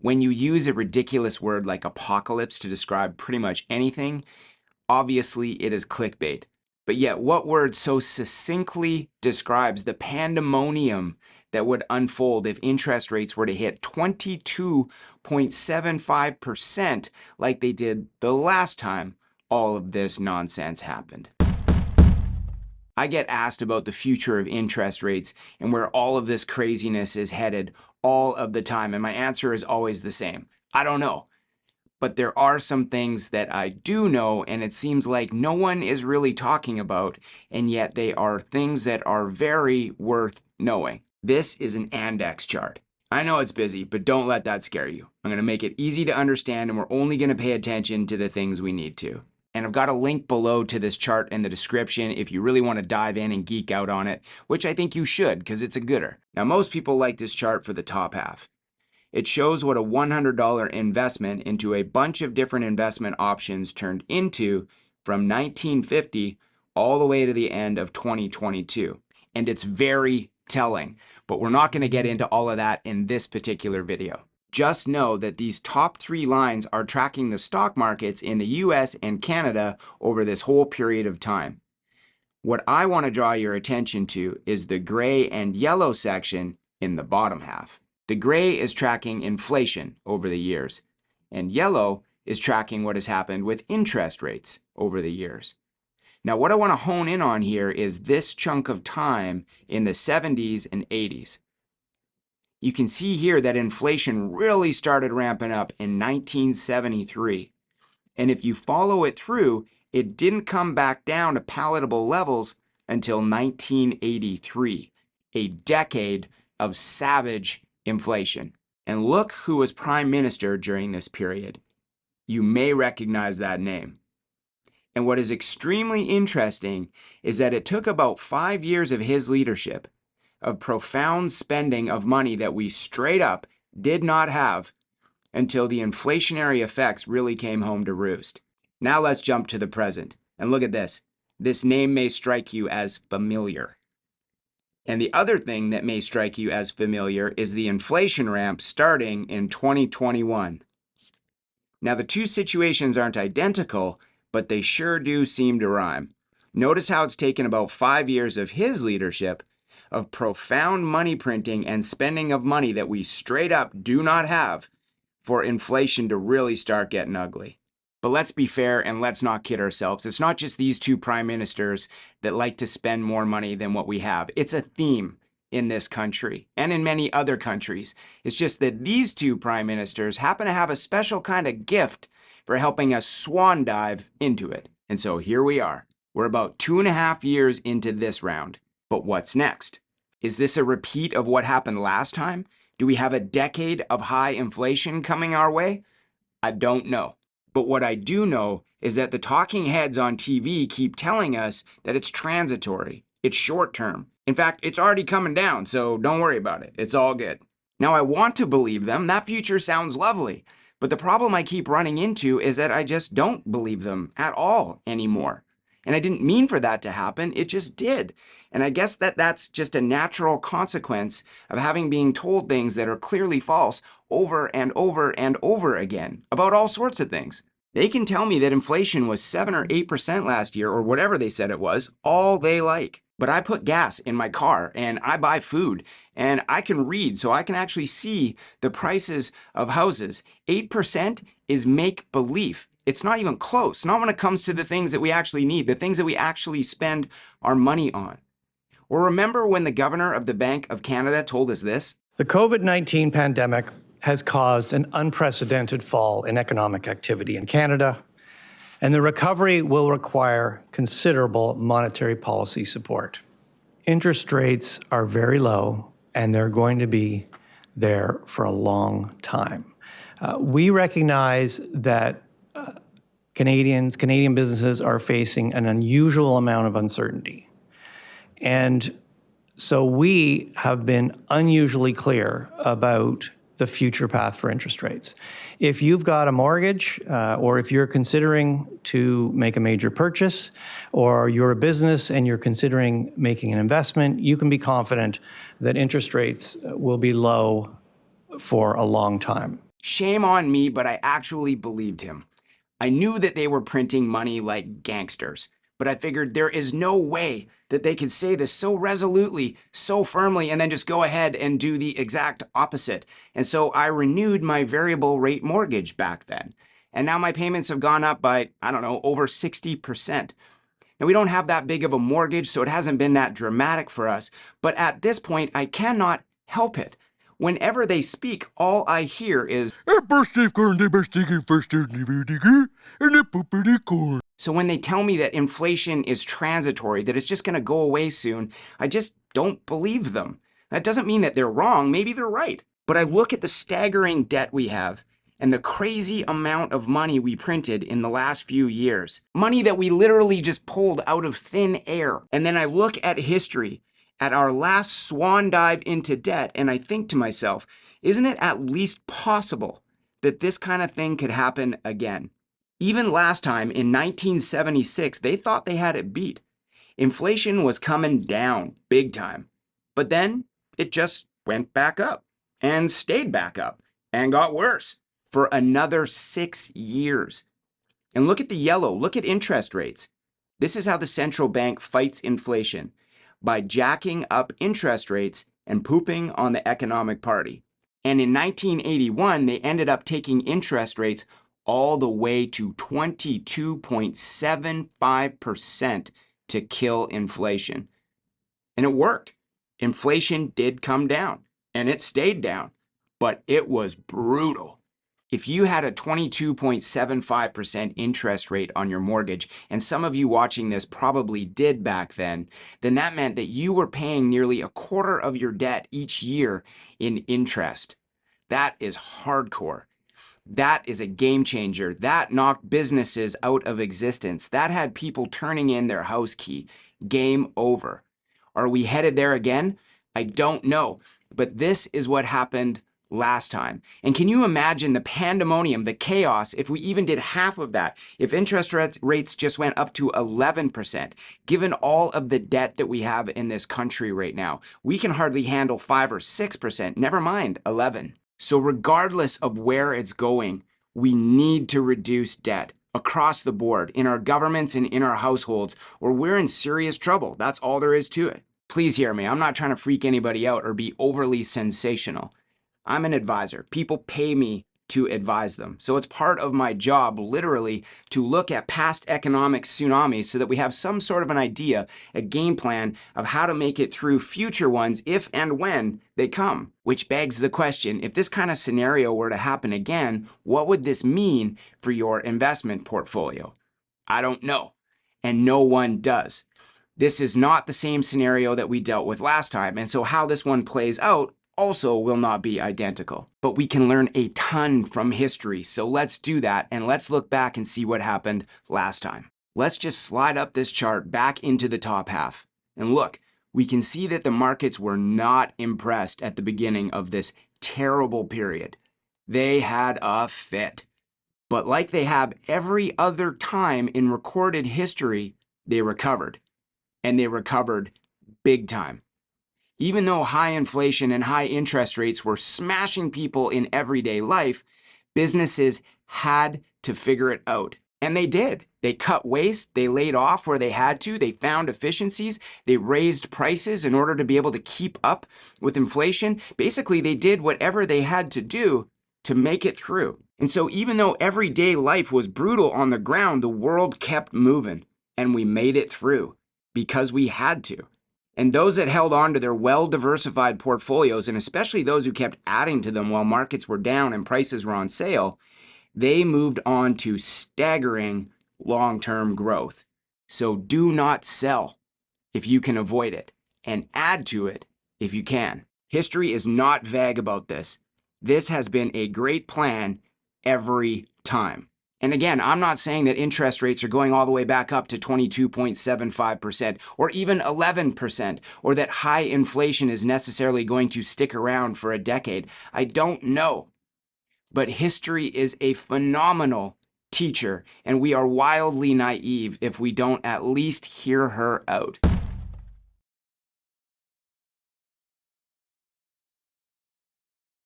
When you use a ridiculous word like apocalypse to describe pretty much anything, obviously it is clickbait. But yet, what word so succinctly describes the pandemonium that would unfold if interest rates were to hit 22.75% like they did the last time all of this nonsense happened? I get asked about the future of interest rates and where all of this craziness is headed all of the time, and my answer is always the same. I don't know. But there are some things that I do know, and it seems like no one is really talking about, and yet they are things that are very worth knowing. This is an Andex chart. I know it's busy, but don't let that scare you. I'm going to make it easy to understand, and we're only going to pay attention to the things we need to. And I've got a link below to this chart in the description if you really want to dive in and geek out on it, which I think you should because it's a gooder. Now, most people like this chart for the top half. It shows what a $100 investment into a bunch of different investment options turned into from 1950 all the way to the end of 2022. And it's very telling, but we're not going to get into all of that in this particular video. Just know that these top 3 lines are tracking the stock markets in the US and Canada over this whole period of time. What I want to draw your attention to is the gray and yellow section in the bottom half. The gray is tracking inflation over the years, and yellow is tracking what has happened with interest rates over the years. Now, what I want to hone in on here is this chunk of time in the 70s and 80s. You can see here that inflation really started ramping up in 1973. And if you follow it through, it didn't come back down to palatable levels until 1983, a decade of savage inflation. And look who was prime minister during this period. You may recognize that name. And what is extremely interesting is that it took about 5 years of his leadership, of profound spending of money that we straight up did not have, until the inflationary effects really came home to roost. Now let's jump to the present. And look at this. This name may strike you as familiar. And the other thing that may strike you as familiar is the inflation ramp starting in 2021. Now, the two situations aren't identical, but they sure do seem to rhyme. Notice how it's taken about 5 years of his leadership, of profound money printing and spending of money that we straight up do not have, for inflation to really start getting ugly. But let's be fair and let's not kid ourselves. It's not just these two prime ministers that like to spend more money than what we have. It's a theme in this country and in many other countries. It's just that these two prime ministers happen to have a special kind of gift for helping us swan dive into it. And so here we are. We're about 2.5 years into this round. But what's next? Is this a repeat of what happened last time? Do we have a decade of high inflation coming our way? I don't know. But what I do know is that the talking heads on TV keep telling us that it's transitory, it's short term. In fact, it's already coming down, so don't worry about it. It's all good. Now, I want to believe them. That future sounds lovely. But the problem I keep running into is that I just don't believe them at all anymore. And I didn't mean for that to happen. It just did. And I guess that's just a natural consequence of having been told things that are clearly false over and over and over again about all sorts of things. They can tell me that inflation was 7 or 8% last year or whatever they said it was, all they like. But I put gas in my car and I buy food and I can read, so I can actually see the prices of houses. 8% is make believe. It's not even close, not when it comes to the things that we actually need, the things that we actually spend our money on. Or remember when the governor of the Bank of Canada told us this? The COVID-19 pandemic has caused an unprecedented fall in economic activity in Canada, and the recovery will require considerable monetary policy support. Interest rates are very low, and they're going to be there for a long time. We recognize that Canadian businesses are facing an unusual amount of uncertainty. And so we have been unusually clear about the future path for interest rates. If you've got a mortgage, or if you're considering to make a major purchase, or you're a business and you're considering making an investment, you can be confident that interest rates will be low for a long time. Shame on me, but I actually believed him. I knew that they were printing money like gangsters, but I figured there is no way that they could say this so resolutely, so firmly, and then just go ahead and do the exact opposite. And so I renewed my variable rate mortgage back then. And now my payments have gone up by, I don't know, over 60%. Now, we don't have that big of a mortgage, so it hasn't been that dramatic for us. But at this point, I cannot help it. Whenever they speak, all I hear is, so when they tell me that inflation is transitory, that it's just going to go away soon, I just don't believe them. That doesn't mean that they're wrong. Maybe they're right. But I look at the staggering debt we have and the crazy amount of money we printed in the last few years. Money that we literally just pulled out of thin air. And then I look at history, at our last swan dive into debt, and I think to myself, isn't it at least possible that this kind of thing could happen again? Even last time in 1976, they thought they had it beat. Inflation was coming down big time. But then it just went back up and stayed back up and got worse for another 6 years. And look at the yellow, look at interest rates. This is how the central bank fights inflation, by jacking up interest rates and pooping on the economic party. And in 1981, they ended up taking interest rates all the way to 22.75% to kill inflation. And it worked. Inflation did come down, and it stayed down, but it was brutal. If you had a 22.75% interest rate on your mortgage, and some of you watching this probably did back then that meant that you were paying nearly a quarter of your debt each year in interest. That is hardcore. That is a game changer. That knocked businesses out of existence. That had people turning in their house key. Game over. Are we headed there again? I don't know. But this is what happened last time. And can you imagine the pandemonium, the chaos, if we even did half of that? If interest rates just went up to 11%, given all of the debt that we have in this country right now, we can hardly handle 5 or 6%, never mind 11. So regardless of where it's going, we need to reduce debt across the board in our governments and in our households, or we're in serious trouble. That's all there is to it. Please hear me. I'm not trying to freak anybody out or be overly sensational. I'm an advisor. People pay me to advise them. So it's part of my job, literally, to look at past economic tsunamis so that we have some sort of an idea, a game plan of how to make it through future ones if and when they come. Which begs the question, if this kind of scenario were to happen again, what would this mean for your investment portfolio? I don't know, and no one does. This is not the same scenario that we dealt with last time, and so how this one plays out also will not be identical. But we can learn a ton from history, so let's do that, and let's look back and see what happened last time. Let's just slide up this chart back into the top half. And look, we can see that the markets were not impressed at the beginning of this terrible period. They had a fit. But like they have every other time in recorded history, they recovered. And they recovered big time. Even though high inflation and high interest rates were smashing people in everyday life, businesses had to figure it out. And they did. They cut waste, they laid off where they had to, they found efficiencies, they raised prices in order to be able to keep up with inflation. Basically, they did whatever they had to do to make it through. And so even though everyday life was brutal on the ground, the world kept moving, and we made it through because we had to. And those that held on to their well-diversified portfolios, and especially those who kept adding to them while markets were down and prices were on sale, they moved on to staggering long-term growth. So do not sell if you can avoid it, and add to it if you can. History is not vague about this. This has been a great plan every time. And again, I'm not saying that interest rates are going all the way back up to 22.75% or even 11%, or that high inflation is necessarily going to stick around for a decade. I don't know. But history is a phenomenal teacher, and we are wildly naive if we don't at least hear her out.